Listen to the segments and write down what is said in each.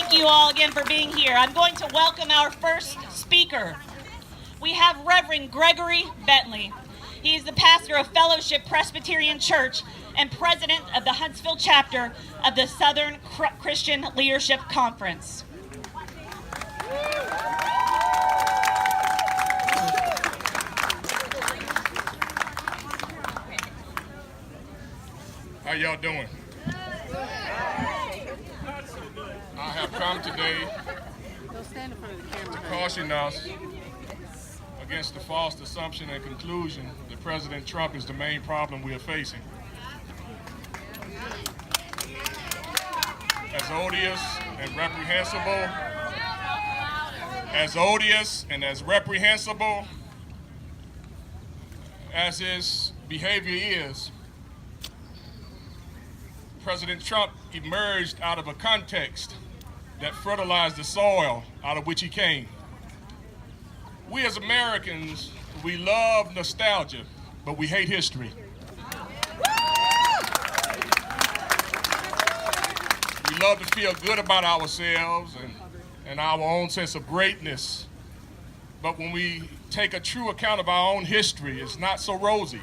Thank you all again for being here. I'm going to welcome our first speaker. We have Reverend Gregory Bentley. He is the pastor of Fellowship Presbyterian Church and president of the Huntsville chapter of the Southern Christian Leadership Conference. How y'all doing? I have come today to caution us against the false assumption and conclusion that President Trump is the main problem we are facing. As odious and reprehensible as his behavior is, President Trump emerged out of a context that fertilized the soil out of which he came. We as Americans, we love nostalgia, but we hate history. We love to feel good about ourselves and our own sense of greatness. But when we take a true account of our own history, it's not so rosy.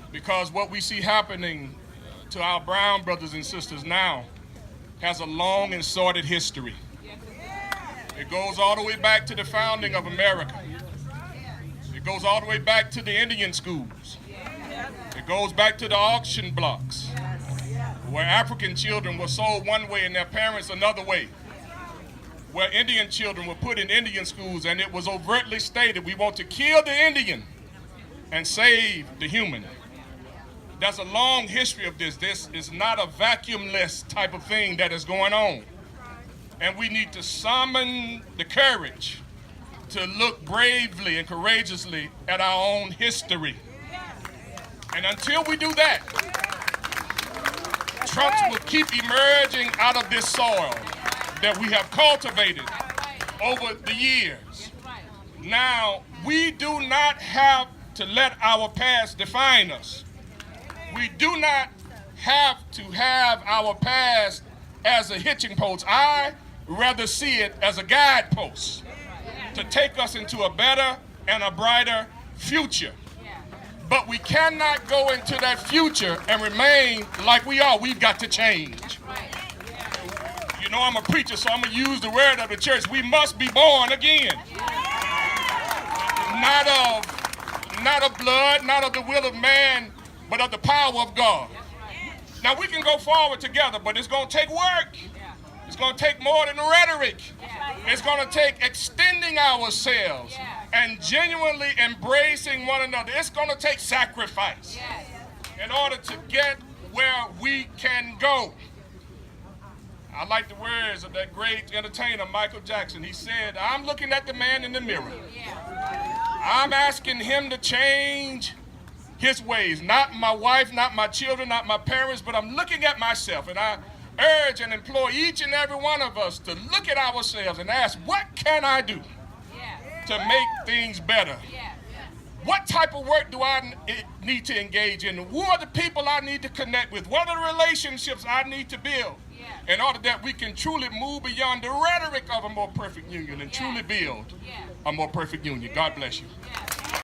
Because what we see happening to our brown brothers and sisters now has a long and sordid history. It goes all the way back to the founding of America. It goes all the way back to the Indian schools. It goes back to the auction blocks, where African children were sold one way and their parents another way, where Indian children were put in Indian schools, and it was overtly stated, we want to kill the Indian and save the human. There's a long history of this. This is not a vacuumless type of thing that is going on. And we need to summon the courage to look bravely and courageously at our own history. And until we do that, Trumps will keep emerging out of this soil that we have cultivated over the years. Now, we do not have to let our past define us. We do not have to have our past as a hitching post. I rather see it as a guidepost to take us into a better and a brighter future. But we cannot go into that future and remain like we are. We've got to change. You know, I'm a preacher, so I'm going to use the word of the church. We must be born again. Not of blood, not of the will of man, but of the power of God. Now, we can go forward together, but it's going to take work. It's going to take more than rhetoric. It's going to take extending ourselves and genuinely embracing one another. It's going to take sacrifice in order to get where we can go. I like the words of that great entertainer, Michael Jackson. He said, I'm looking at the man in the mirror. I'm asking him to change his ways, not my wife, not my children, not my parents, but I'm looking at myself, and I urge and implore each and every one of us to look at ourselves and ask, what can I do to make things better? What type of work do I need to engage in? Who are the people I need to connect with? What are the relationships I need to build in order that we can truly move beyond the rhetoric of a more perfect union and truly build a more perfect union? God bless you.